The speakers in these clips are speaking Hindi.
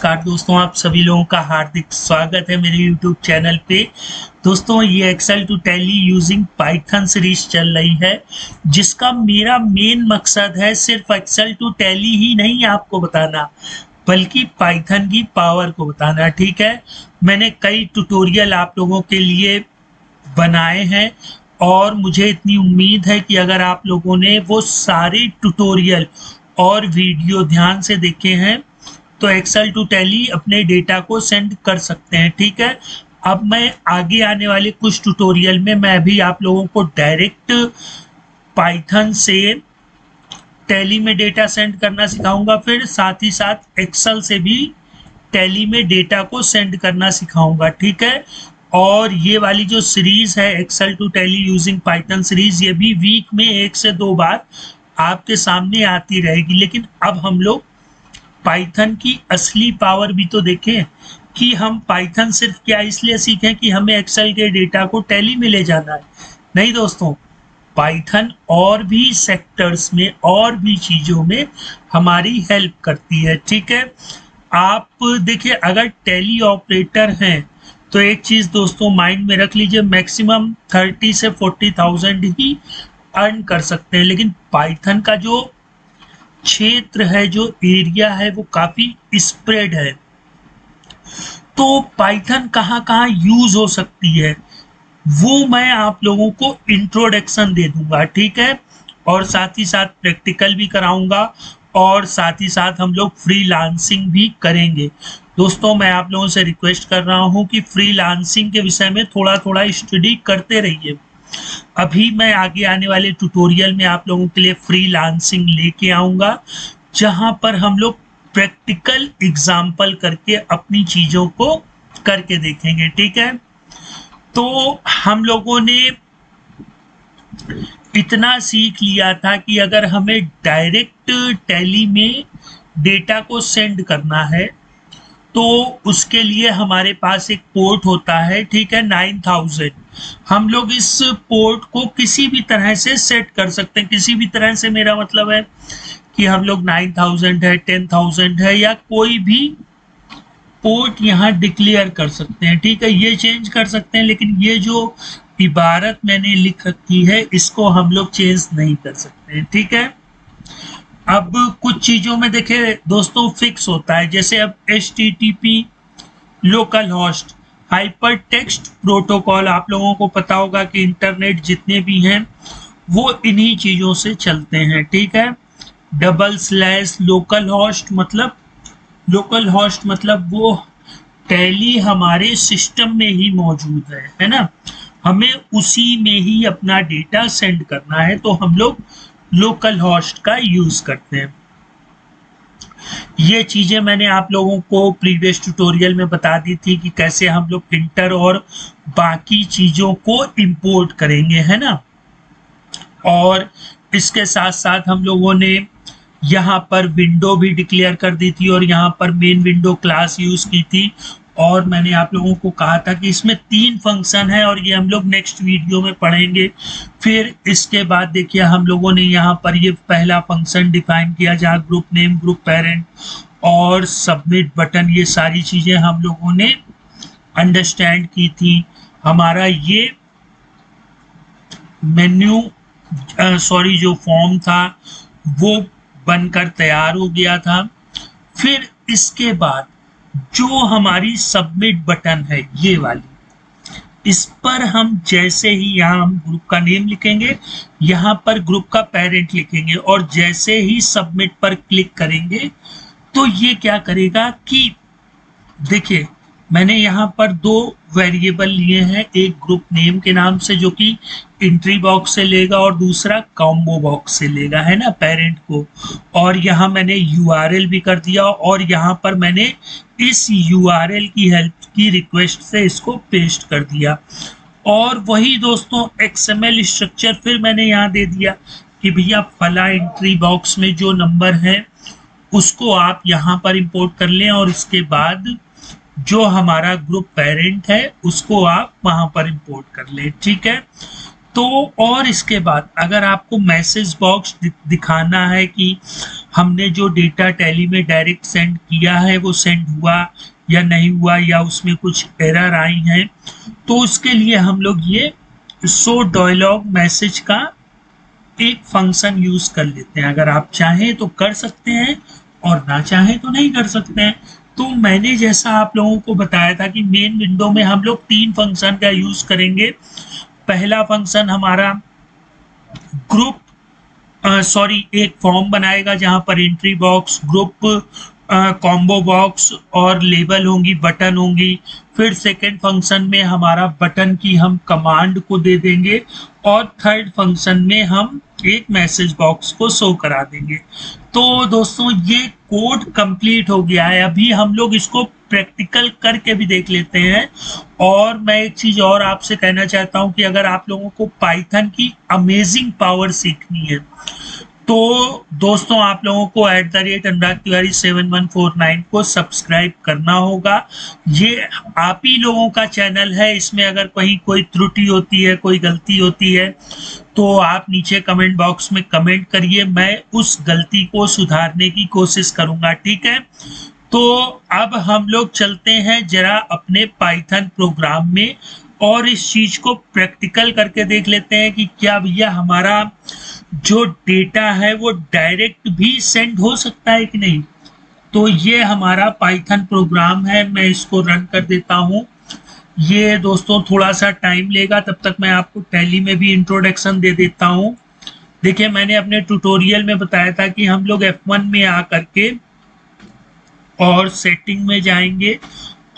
नमस्कार दोस्तों, आप सभी लोगों का हार्दिक स्वागत है मेरे YouTube चैनल पे। दोस्तों, ये Excel to Tally using Python series चल रही है, जिसका मेरा मेन मकसद है सिर्फ एक्सेल टू टैली ही नहीं आपको बताना, बल्कि पाइथन की पावर को बताना। ठीक है, मैंने कई ट्यूटोरियल आप लोगों के लिए बनाए हैं और मुझे इतनी उम्मीद है कि अगर आप लोगों ने वो सारे ट्यूटोरियल और वीडियो ध्यान से देखे हैं तो एक्सेल टू टैली अपने डेटा को सेंड कर सकते हैं। ठीक है, अब मैं आगे आने वाले कुछ ट्यूटोरियल में मैं भी आप लोगों को डायरेक्ट पाइथन से टैली में डेटा सेंड करना सिखाऊंगा, फिर साथ ही साथ एक्सेल से भी टैली में डेटा को सेंड करना सिखाऊंगा। ठीक है, और ये वाली जो सीरीज है Excel to Tally using Python series, ये भी वीक में 1 से 2 बार आपके सामने आती रहेगी। लेकिन अब हम लोग पाइथन की असली पावर भी तो देखें कि हम पाइथन सिर्फ क्या इसलिए सीखें कि हमें एक्सेल के डेटा को टैली में ले जाना है। नहीं दोस्तों, पाइथन और भी सेक्टर्स में और भी चीज़ों में हमारी हेल्प करती है। ठीक है, आप देखिए, अगर टैली ऑपरेटर हैं तो एक चीज़ दोस्तों माइंड में रख लीजिए, मैक्सिमम 30 से 40,000 ही अर्न कर सकते हैं। लेकिन पाइथन का जो क्षेत्र है, जो एरिया है, वो काफी स्प्रेड है। तो पाइथन कहाँ कहाँ यूज हो सकती है वो मैं आप लोगों को इंट्रोडक्शन दे दूंगा। ठीक है, और साथ ही साथ प्रैक्टिकल भी कराऊंगा और साथ ही साथ हम लोग फ्रीलांसिंग भी करेंगे। दोस्तों, मैं आप लोगों से रिक्वेस्ट कर रहा हूँ कि फ्रीलांसिंग के विषय में थोड़ा थोड़ा स्टडी करते रहिए। अभी मैं आगे आने वाले ट्यूटोरियल में आप लोगों के लिए फ्रीलांसिंग लेके आऊंगा, जहां पर हम लोग प्रैक्टिकल एग्जाम्पल करके अपनी चीजों को करके देखेंगे। ठीक है, तो हम लोगों ने इतना सीख लिया था कि अगर हमें डायरेक्ट टैली में डेटा को सेंड करना है तो उसके लिए हमारे पास एक पोर्ट होता है। ठीक है, 9000। हम लोग इस पोर्ट को किसी भी तरह से सेट कर सकते हैं। किसी भी तरह से मेरा मतलब है कि हम लोग 9000 है, 10,000 है, या कोई भी पोर्ट यहाँ डिक्लेयर कर सकते हैं। ठीक है, ये चेंज कर सकते हैं, लेकिन ये जो इबारत मैंने लिख रखी है इसको हम लोग चेंज नहीं कर सकते। ठीक है, अब कुछ चीजों में देखिए दोस्तों फिक्स होता है, जैसे अब HTTP local host hyper text protocol, आप लोगों को पता होगा कि इंटरनेट जितने भी हैं वो इन्हीं चीजों से चलते हैं। ठीक है, / लोकल होस्ट मतलब वो टैली हमारे सिस्टम में ही मौजूद है ना, हमें उसी में ही अपना डेटा सेंड करना है, तो हम लोग लोकल होस्ट का यूज करते हैं। ये चीजें मैंने आप लोगों को प्रीवियस ट्यूटोरियल में बता दी थी कि कैसे हम लोग प्रिंटर और बाकी चीजों को इंपोर्ट करेंगे, है ना। और इसके साथ साथ हम लोगों ने यहाँ पर विंडो भी डिक्लेयर कर दी थी और यहाँ पर मेन विंडो क्लास यूज की थी। और मैंने आप लोगों को कहा था कि इसमें 3 फंक्शन है और ये हम लोग नेक्स्ट वीडियो में पढ़ेंगे। फिर इसके बाद देखिए हम लोगों ने यहाँ पर ये पहला फंक्शन डिफाइन किया जहाँ ग्रुप नेम, ग्रुप पेरेंट और सबमिट बटन, ये सारी चीजें हम लोगों ने अंडरस्टैंड की थी। हमारा ये मेन्यू जो फॉर्म था वो बनकर तैयार हो गया था। फिर इसके बाद जो हमारी सबमिट बटन है ये वाली, इस पर हम जैसे ही यहाँ हम ग्रुप का नेम लिखेंगे, यहाँ पर ग्रुप का पेरेंट लिखेंगे और जैसे ही सबमिट पर क्लिक करेंगे तो ये क्या करेगा कि देखिए मैंने यहाँ पर 2 वेरिएबल लिए हैं, एक ग्रुप नेम के नाम से जो कि एंट्री बॉक्स से लेगा और दूसरा कॉम्बो बॉक्स से लेगा, है ना, पेरेंट को। और यहाँ मैंने URL भी कर दिया और यहाँ पर मैंने इस URL की हेल्प की रिक्वेस्ट से इसको पेस्ट कर दिया। और वही दोस्तों XML स्ट्रक्चर फिर मैंने यहाँ दे दिया कि भैया फला एंट्री बॉक्स में जो नंबर है उसको आप यहाँ पर इंपोर्ट कर लें और उसके बाद जो हमारा ग्रुप पेरेंट है उसको आप वहां पर इंपोर्ट कर ले। ठीक है, तो और इसके बाद अगर आपको मैसेज बॉक्स दिखाना है कि हमने जो डेटा टैली में डायरेक्ट सेंड किया है वो सेंड हुआ या नहीं हुआ, या उसमें कुछ एरर आई हैं, तो उसके लिए हम लोग ये शो डायलॉग मैसेज का एक फंक्शन यूज कर लेते हैं। अगर आप चाहें तो कर सकते हैं और ना चाहें तो नहीं कर सकते हैं। तो मैंने जैसा आप लोगों को बताया था कि मेन विंडो में हम लोग 3 फंक्शन का यूज करेंगे। पहला फंक्शन हमारा ग्रुप एक फॉर्म बनाएगा जहां पर entry box, group, combo box और लेबल होंगी, बटन होंगी। फिर सेकंड फंक्शन में हमारा बटन की हम कमांड को दे देंगे और थर्ड फंक्शन में हम एक मैसेज बॉक्स को शो करा देंगे। तो दोस्तों ये कोड कंप्लीट हो गया है। अभी हम लोग इसको प्रैक्टिकल करके भी देख लेते हैं। और मैं एक चीज और आपसे कहना चाहता हूं कि अगर आप लोगों को पाइथन की अमेजिंग पावर सीखनी है तो दोस्तों आप लोगों को @अनुराग तिवारी7149 को सब्सक्राइब करना होगा। ये आप ही लोगों का चैनल है, इसमें अगर कहीं कोई त्रुटि होती है, कोई गलती होती है, तो आप नीचे कमेंट बॉक्स में कमेंट करिए, मैं उस गलती को सुधारने की कोशिश करूंगा, ठीक है। तो अब हम लोग चलते हैं जरा अपने पाइथन प्रोग्राम में और इस चीज को प्रैक्टिकल करके देख लेते हैं कि क्या भैया हमारा जो डेटा है वो डायरेक्ट भी सेंड हो सकता है कि नहीं। तो ये हमारा पाइथन प्रोग्राम है, मैं इसको रन कर देता हूँ। ये दोस्तों थोड़ा सा टाइम लेगा, तब तक मैं आपको टैली में भी इंट्रोडक्शन दे देता हूँ। देखिए मैंने अपने ट्यूटोरियल में बताया था कि हम लोग F1 में आकर के और सेटिंग में जाएंगे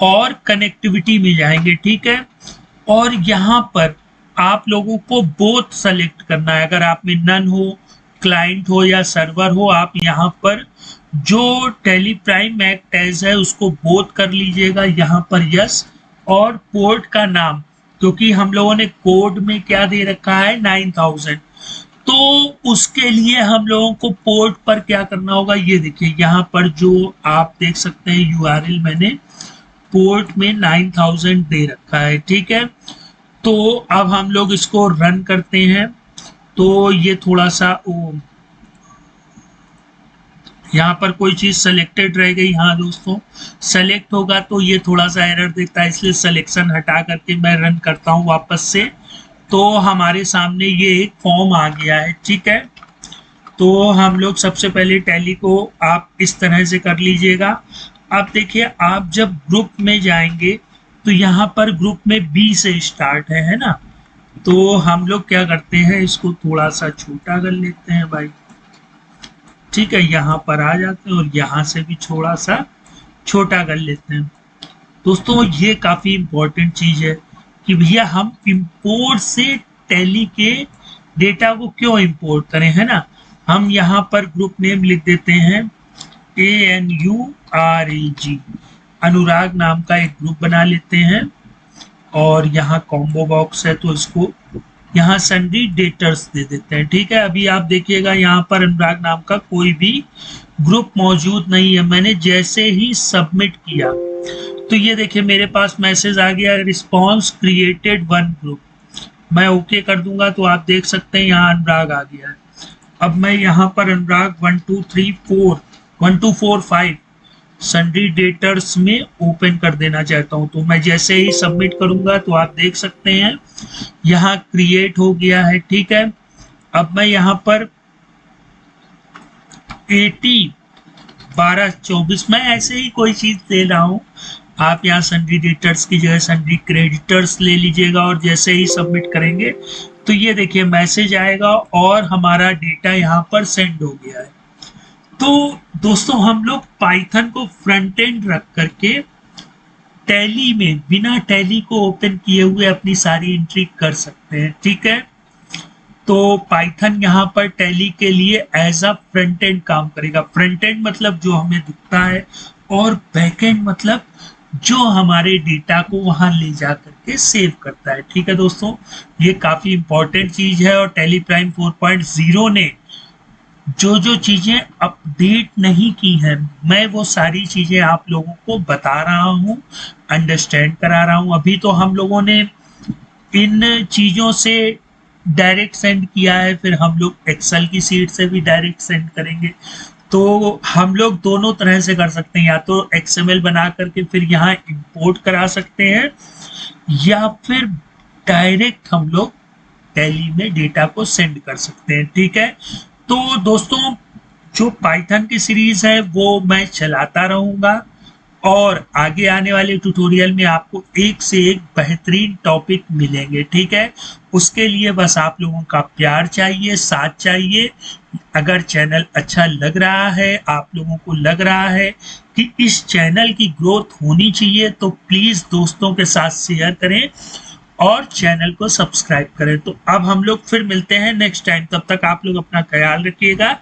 और कनेक्टिविटी में जाएंगे, ठीक है। और यहाँ पर आप लोगों को बोथ सेलेक्ट करना है। अगर आप में नन हो, क्लाइंट हो या सर्वर हो, आप यहाँ पर जो टैली प्राइम एक्ट एज है उसको बोथ कर लीजिएगा, यहाँ पर यस। और पोर्ट का नाम, क्योंकि हम लोगों ने कोड में क्या दे रखा है 9000, तो उसके लिए हम लोगों को पोर्ट पर क्या करना होगा, ये देखिए यहाँ पर जो आप देख सकते हैं यूआरएल मैंने पोर्ट में 9000 दे रखा है, ठीक है। तो अब हम लोग इसको रन करते हैं। तो ये थोड़ा सा यहाँ पर कोई चीज सेलेक्टेड रह गई, हाँ दोस्तों सेलेक्ट होगा तो ये थोड़ा सा एरर देता है, इसलिए सिलेक्शन हटा करके मैं रन करता हूँ वापस से। तो हमारे सामने ये एक फॉर्म आ गया है, ठीक है। तो हम लोग सबसे पहले टैली को आप इस तरह से कर लीजिएगा। अब देखिए आप जब ग्रुप में जाएंगे तो यहाँ पर ग्रुप में बी से स्टार्ट है ना। तो हम लोग क्या करते हैं, इसको थोड़ा सा छोटा कर लेते हैं भाई, ठीक है। यहाँ पर आ जाते हैं और यहाँ से भी थोड़ा सा छोटा कर लेते हैं। दोस्तों ये काफी इंपॉर्टेंट चीज है कि भैया हम इंपोर्ट से टैली के डेटा को क्यों इंपोर्ट करें, है ना। हम यहाँ पर ग्रुप नेम लिख देते हैं ANURAG, अनुराग नाम का एक ग्रुप बना लेते हैं। और यहाँ कॉम्बो बॉक्स है तो इसको यहाँ सन्ड्री डेटर्स दे देते हैं, ठीक है। अभी आप देखिएगा यहाँ पर अनुराग नाम का कोई भी ग्रुप मौजूद नहीं है। मैंने जैसे ही सबमिट किया तो ये देखिए मेरे पास मैसेज आ गया, रिस्पॉन्स क्रिएटेड 1 ग्रुप। मैं ओके कर दूंगा तो आप देख सकते हैं यहाँ अनुराग आ गया है। अब मैं यहाँ पर अनुराग 1 2 3 4 1 2 4 5 सन्ड्री डेटर्स में ओपन कर देना चाहता हूँ। तो मैं जैसे ही सबमिट करूंगा तो आप देख सकते हैं यहाँ क्रिएट हो गया है, ठीक है। अब मैं यहाँ पर 80 12 24 मैं ऐसे ही कोई चीज दे रहा हूँ। आप यहाँ सन्ड्री डेटर्स की जगह सन्ड्री क्रेडिटर्स ले लीजिएगा और जैसे ही सबमिट करेंगे तो ये देखिए मैसेज आएगा और हमारा डेटा यहाँ पर सेंड हो गया है। तो दोस्तों हम लोग पाइथन को फ्रंट एंड रख करके टैली में बिना टैली को ओपन किए हुए अपनी सारी एंट्री कर सकते हैं, ठीक है। तो पाइथन यहाँ पर टैली के लिए एज अ फ्रंट एंड काम करेगा। फ्रंट एंड मतलब जो हमें दिखता है और बैक एंड मतलब जो हमारे डेटा को वहां ले जा करके सेव करता है, ठीक है दोस्तों। ये काफी इंपॉर्टेंट चीज है और टैली प्राइम 4.0 ने जो चीजें अपडेट नहीं की हैं मैं वो सारी चीजें आप लोगों को बता रहा हूँ, अंडरस्टैंड करा रहा हूँ। अभी तो हम लोगों ने इन चीजों से डायरेक्ट सेंड किया है, फिर हम लोग एक्सेल की सीट से भी डायरेक्ट सेंड करेंगे। तो हम लोग दोनों तरह से कर सकते हैं, या तो एक्सएमएल बना करके फिर यहाँ इंपोर्ट करा सकते हैं, या फिर डायरेक्ट हम लोग टैली में डेटा को सेंड कर सकते हैं। ठीक है, तो दोस्तों जो पाइथन की सीरीज है वो मैं चलाता रहूंगा, और आगे आने वाले ट्यूटोरियल में आपको एक से एक बेहतरीन टॉपिक मिलेंगे। ठीक है, उसके लिए बस आप लोगों का प्यार चाहिए, साथ चाहिए। अगर चैनल अच्छा लग रहा है, आप लोगों को लग रहा है कि इस चैनल की ग्रोथ होनी चाहिए, तो प्लीज दोस्तों के साथ शेयर करें और चैनल को सब्सक्राइब करें। तो अब हम लोग फिर मिलते हैं नेक्स्ट टाइम, तब तक आप लोग अपना ख्याल रखिएगा।